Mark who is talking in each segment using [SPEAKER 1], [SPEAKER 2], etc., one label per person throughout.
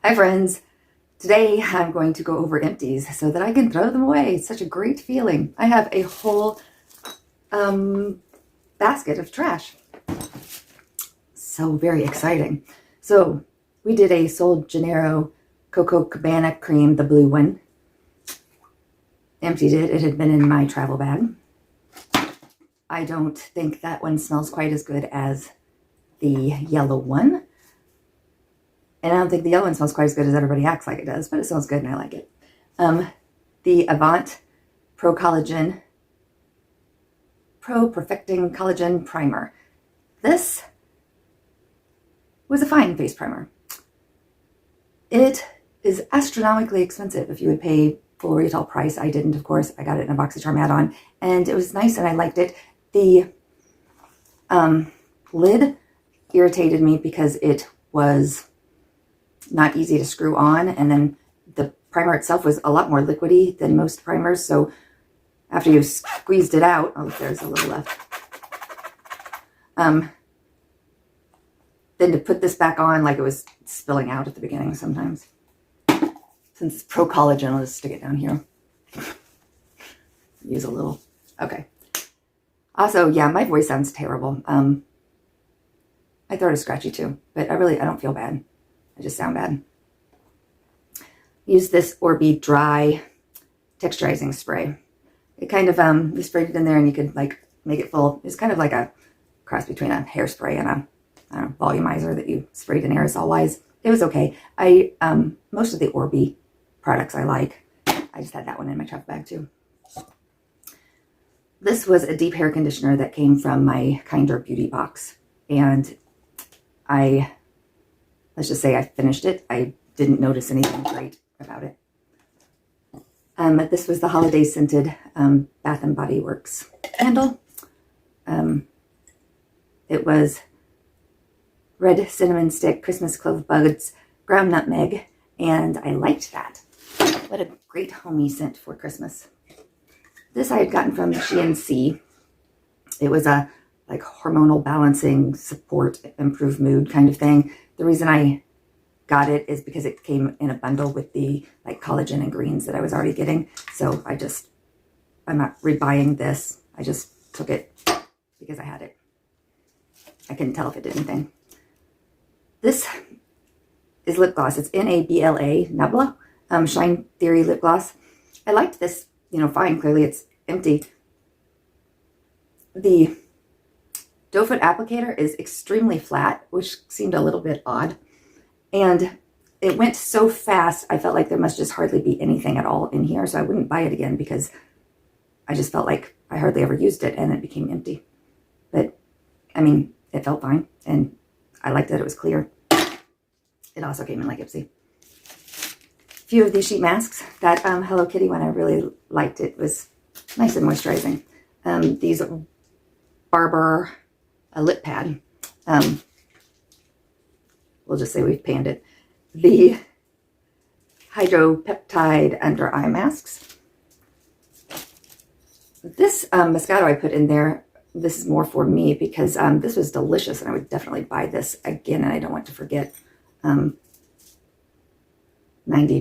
[SPEAKER 1] Hi friends, today I'm going to go over empties so that I can throw them away. It's such a great feeling. I have a whole basket of trash. So very exciting. So we did a Sol Janeiro Coco Cabana cream, the blue one. Emptied it. It had been in my travel bag. I don't think that one smells quite as good as the yellow one. And I don't think the yellow one smells quite as good as everybody acts like it does, but it smells good and I like it. The Avant Pro Collagen, Pro Perfecting Collagen Primer. This was a fine face primer. It is astronomically expensive if you would pay full retail price. I didn't, of course. I got it in a BoxyCharm add-on, and it was nice and I liked it. The lid irritated me because it was not easy to screw on, and then the primer itself was a lot more liquidy than most primers, so after you squeezed it out, oh, there's a little left, then to put this back on, like, it was spilling out at the beginning sometimes. Since it's Pro Collagen, I'll just stick it down here. Use a little. Okay. Also, yeah, my voice sounds terrible. My throat is scratchy too, but I don't feel bad. I just sound bad. Use this Orbeez dry texturizing spray. It kind of, you sprayed it in there and you could like make it full. It's kind of like a cross between a hairspray and a volumizer that you sprayed in aerosol wise. It was okay. Most of the Orbeez products I like. I just had that one in my travel bag too. This was a deep hair conditioner that came from my Kinder Beauty box. And let's just say I finished it. I didn't notice anything great about it. This was the holiday scented Bath and Body Works candle. It was red cinnamon stick, Christmas clove buds, ground nutmeg, and I liked that. What a great homey scent for Christmas. This I had gotten from GNC. It was a like hormonal balancing support, improve mood kind of thing. The reason I got it is because it came in a bundle with the like collagen and greens that I was already getting. So I'm not rebuying this. I just took it because I had it. I couldn't tell if it did anything. This is lip gloss. It's NABLA, Nabla, Shine Theory lip gloss. I liked this, fine. Clearly it's empty. The doe foot applicator is extremely flat, which seemed a little bit odd. And it went so fast, I felt like there must just hardly be anything at all in here. So I wouldn't buy it again because I just felt like I hardly ever used it and it became empty. But, it felt fine. And I liked that it was clear. It also came in like Ipsy. A few of these sheet masks. That Hello Kitty one I really liked. It was nice and moisturizing. These Barber lip pad. We'll just say we've panned it. The Hydropeptide under eye masks. This Moscato I put in there, this is more for me because this was delicious and I would definitely buy this again, and I don't want to forget 90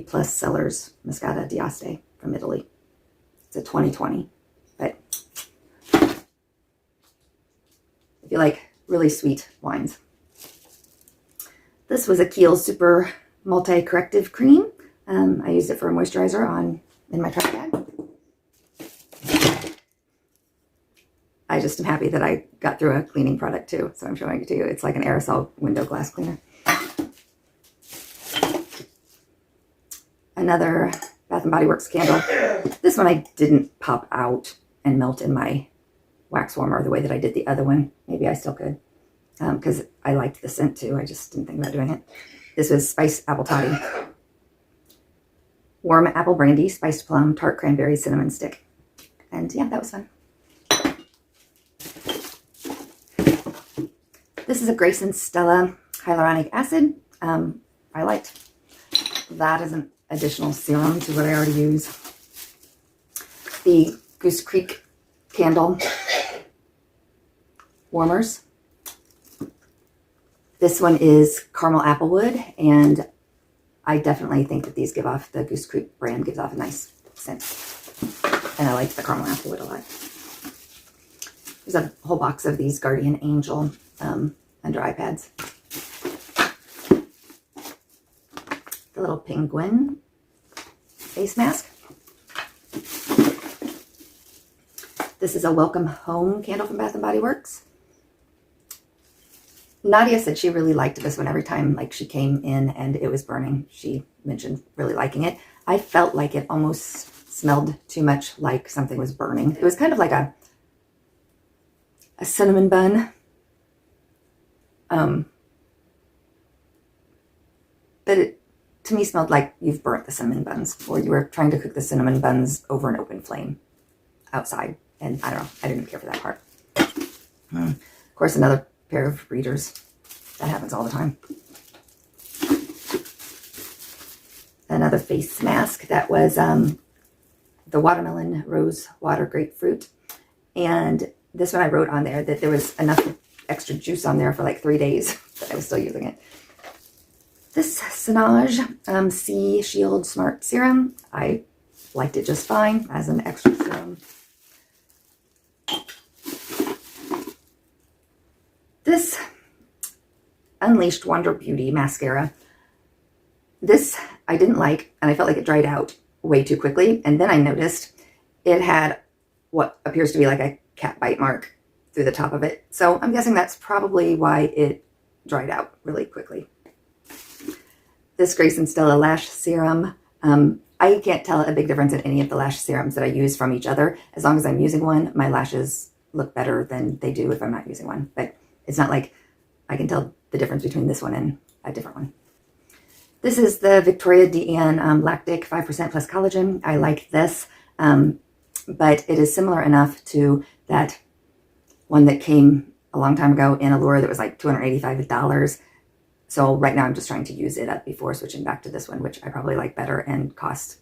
[SPEAKER 1] plus sellers Moscato d'Aste from Italy. It's a 2020, but if you like really sweet wines. This was a Kiehl's Super Multi-Corrective Cream. I used it for a moisturizer in my travel bag. I just am happy that I got through a cleaning product too, so I'm showing it to you. It's like an aerosol window glass cleaner. Another Bath and Body Works candle. This one I didn't pop out and melt in my wax warmer the way that I did the other one. Maybe I still could, because I liked the scent too. I just didn't think about doing it. This was Spiced Apple Toddy. Warm Apple Brandy, Spiced Plum, Tart Cranberry, Cinnamon Stick. And yeah, that was fun. This is a Grayson Stella Hyaluronic Acid. I liked that as an additional serum to what I already use. The Goose Creek candle warmers. This one is Caramel Applewood, and I definitely think that these give off, the Goose Creek brand gives off a nice scent. And I liked the caramel Applewood a lot. There's a whole box of these Guardian Angel under eye pads. The little penguin face mask. This is a Welcome Home candle from Bath & Body Works. Nadia said she really liked this one. Every time like she came in and it was burning, she mentioned really liking it. I felt like it almost smelled too much like something was burning. It was kind of like a cinnamon bun. But it to me smelled like you've burnt the cinnamon buns, or you were trying to cook the cinnamon buns over an open flame outside. And I don't know, I didn't care for that part. Of course, another pair of readers. That happens all the time. Another face mask that was the watermelon rose water grapefruit. And this one I wrote on there that there was enough extra juice on there for like 3 days that I was still using it. This Sinage Sea Shield Smart Serum, I liked it just fine as an extra serum. This Unleashed Wonder Beauty mascara, this I didn't like, and I felt like it dried out way too quickly. And then I noticed it had what appears to be like a cat bite mark through the top of it. So I'm guessing that's probably why it dried out really quickly. This Grace and Stella Lash Serum. I can't tell a big difference in any of the lash serums that I use from each other. As long as I'm using one, my lashes look better than they do if I'm not using one. But it's not like I can tell the difference between this one and a different one. This is the Victoria Deanne Lactic 5% plus collagen. I like this, but it is similar enough to that one that came a long time ago in Allure that was like $285. So right now I'm just trying to use it up before switching back to this one, which I probably like better and cost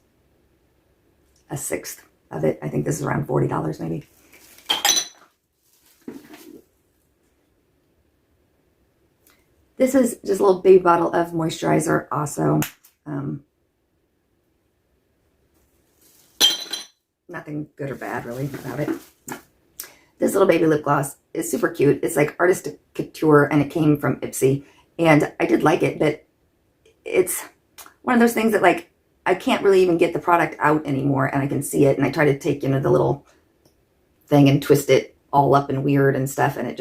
[SPEAKER 1] a sixth of it. I think this is around $40 maybe. This is just a little baby bottle of moisturizer also. Nothing good or bad really about it. This little baby lip gloss is super cute. It's like Artistic Couture and it came from Ipsy. And I did like it, but it's one of those things that like, I can't really even get the product out anymore and I can see it. And I try to take, the little thing and twist it all up and weird and stuff. And it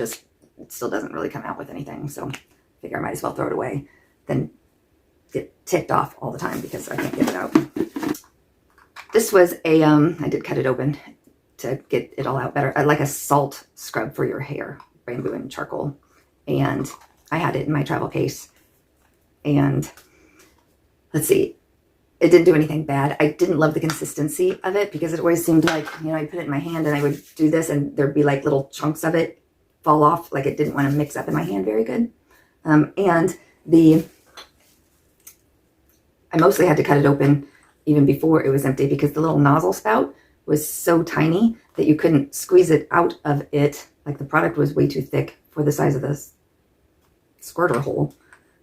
[SPEAKER 1] still doesn't really come out with anything. So I figure I might as well throw it away than get ticked off all the time because I can't get it out. This was a, I did cut it open to get it all out better. I like a salt scrub for your hair, bamboo and charcoal. And I had it in my travel case, and let's see, it didn't do anything bad. I didn't love the consistency of it because it always seemed like, I'd put it in my hand and I would do this and there'd be like little chunks of it fall off. Like it didn't want to mix up in my hand very good. And I mostly had to cut it open even before it was empty because the little nozzle spout was so tiny that you couldn't squeeze it out of it. Like the product was way too thick for the size of this squirter hole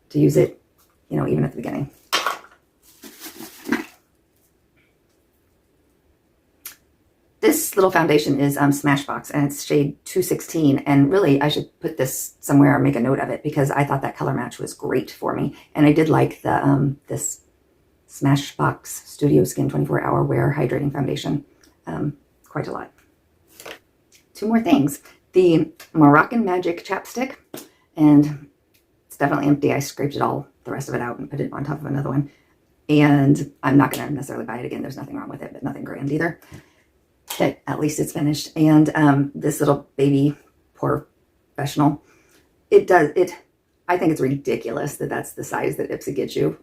[SPEAKER 1] to use it, even at the beginning. This little foundation is Smashbox and it's shade 216, and really I should put this somewhere or make a note of it because I thought that color match was great for me, and I did like the this Smashbox Studio Skin 24-hour wear hydrating foundation quite a lot. Two more things. The Moroccan Magic Chapstick, and it's definitely empty. I scraped the rest of it out and put it on top of another one. And I'm not going to necessarily buy it again. There's nothing wrong with it, but nothing grand either. But at least it's finished. And this little baby professional, I think it's ridiculous that that's the size that Ipsy gets you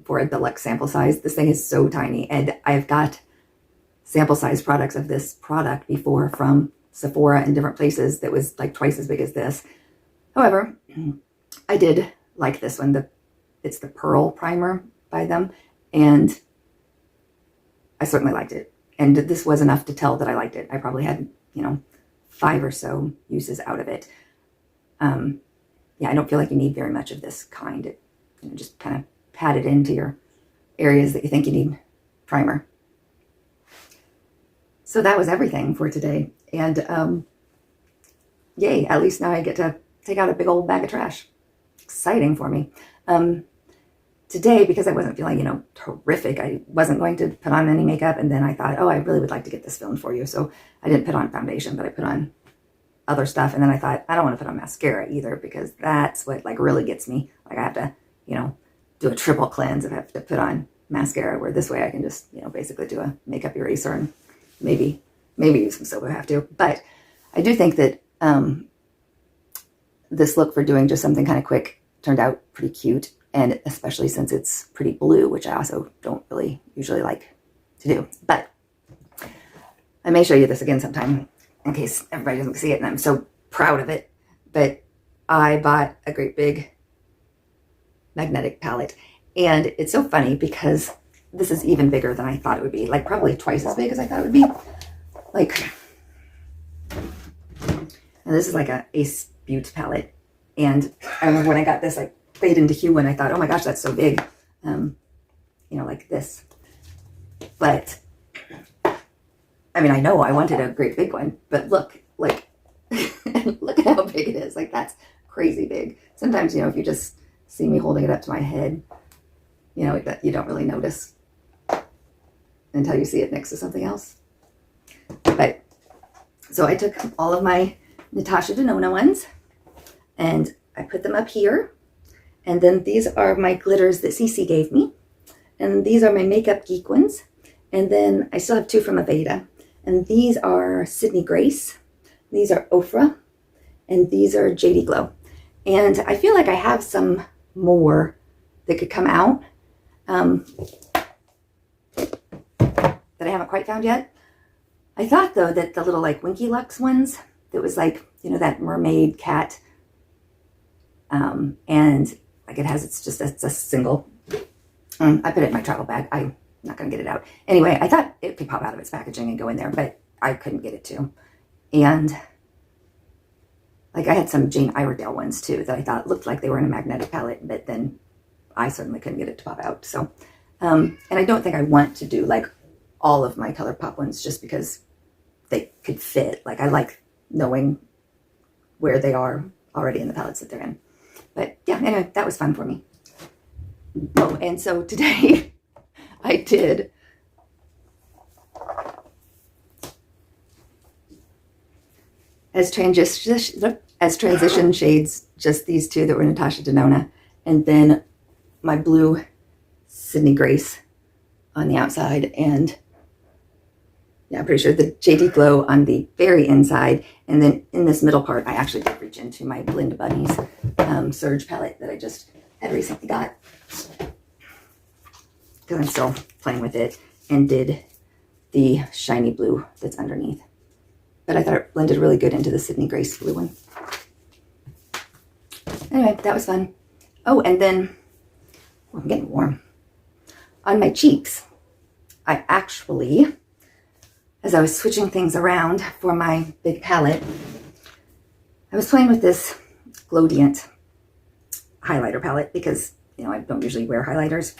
[SPEAKER 1] for a deluxe sample size. This thing is so tiny. And I've got sample size products of this product before from Sephora and different places that was like twice as big as this. However, I did like this one. It's the Pearl Primer by them, and I certainly liked it. And this was enough to tell that I liked it. I probably had, 5 or so uses out of it. Yeah, I don't feel like you need very much of this kind. It just kind of pat it into your areas that you think you need primer. So that was everything for today. And yay, at least now I get to take out a big old bag of trash. Exciting for me. Today, because I wasn't feeling, terrific, I wasn't going to put on any makeup. And then I thought, oh, I really would like to get this filmed for you. So I didn't put on foundation, but I put on other stuff. And then I thought, I don't want to put on mascara either, because that's what like really gets me. Like I have to, do a triple cleanse if I have to put on mascara, where this way I can just, basically do a makeup eraser and maybe use some soap if I have to. But I do think that this look for doing just something kind of quick turned out pretty cute. And especially since it's pretty blue, which I also don't really usually like to do. But I may show you this again sometime in case everybody doesn't see it. And I'm so proud of it. But I bought a great big magnetic palette. And it's so funny because this is even bigger than I thought it would be. Like probably twice as big as I thought it would be. Like, and this is like a Ace Butte palette. And I remember when I got this, like, fade into hue, and I thought, oh my gosh, that's so big, like this. But I mean, I know I wanted a great big one, but look, like, look at how big it is. Like, that's crazy big. Sometimes, if you just see me holding it up to my head, that you don't really notice until you see it next to something else. But so I took all of my Natasha Denona ones and I put them up here. And then these are my glitters that Cece gave me. And these are my Makeup Geek ones. And then I still have two from Aveda. And these are Sydney Grace. These are Ofra. And these are JD Glow. And I feel like I have some more that could come out that I haven't quite found yet. I thought, though, that the little, like, Winky Lux ones, that was like, that mermaid cat. And like it's a single. I put it in my travel bag. I'm not going to get it out. Anyway, I thought it could pop out of its packaging and go in there, but I couldn't get it to. And like I had some Jane Iredale ones too that I thought looked like they were in a magnetic palette, but then I certainly couldn't get it to pop out. So, and I don't think I want to do like all of my ColourPop ones just because they could fit. Like I like knowing where they are already in the palettes that they're in. But yeah, anyway, that was fun for me. Oh, and so today I did as transition shades, just these two that were Natasha Denona, and then my blue Sydney Grace on the outside, and yeah, I'm pretty sure the JD Glow on the very inside. And then in this middle part, I actually did reach into my Blend Bunnies Surge palette that I just had recently got, because I'm still playing with it, and did the shiny blue that's underneath. But I thought it blended really good into the Sydney Grace blue one. Anyway, that was fun. Oh, and then, I'm getting warm. On my cheeks, I actually, as I was switching things around for my big palette, I was playing with this Glodiant highlighter palette because, I don't usually wear highlighters.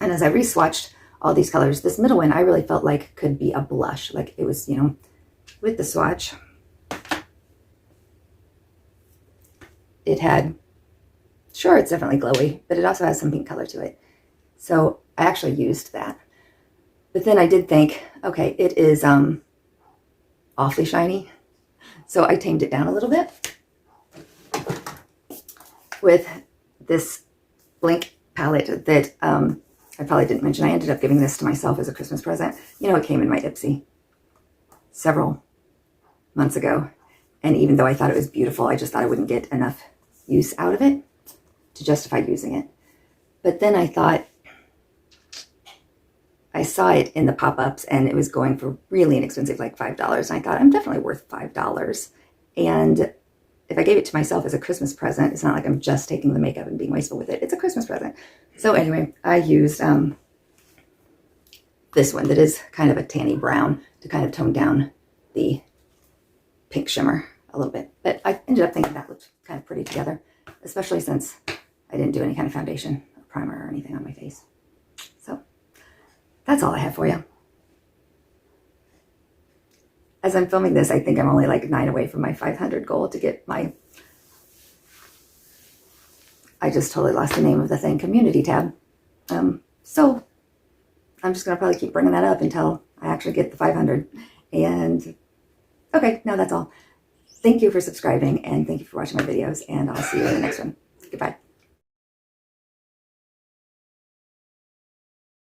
[SPEAKER 1] And as I re-swatched all these colors, this middle one I really felt like could be a blush. Like it was, with the swatch, it had, sure, it's definitely glowy, but it also has some pink color to it. So I actually used that. But then I did think, okay, it is awfully shiny. So I tamed it down a little bit with this Blink palette that I probably didn't mention. I ended up giving this to myself as a Christmas present. It came in my Ipsy several months ago. And even though I thought it was beautiful, I just thought I wouldn't get enough use out of it to justify using it. But then I thought, I saw it in the pop-ups and it was going for really inexpensive, like $5. And I thought, I'm definitely worth $5. And if I gave it to myself as a Christmas present, it's not like I'm just taking the makeup and being wasteful with it. It's a Christmas present. So anyway, I used this one that is kind of a tanny brown to kind of tone down the pink shimmer a little bit. But I ended up thinking that looked kind of pretty together, especially since I didn't do any kind of foundation or primer or anything on my face. So that's all I have for you. As I'm filming this, I think I'm only like 9 away from my 500 goal to get my, I just totally lost the name of the thing, community tab. So I'm just going to probably keep bringing that up until I actually get the 500. And okay, now that's all. Thank you for subscribing and thank you for watching my videos, and I'll see you in the next one. Goodbye.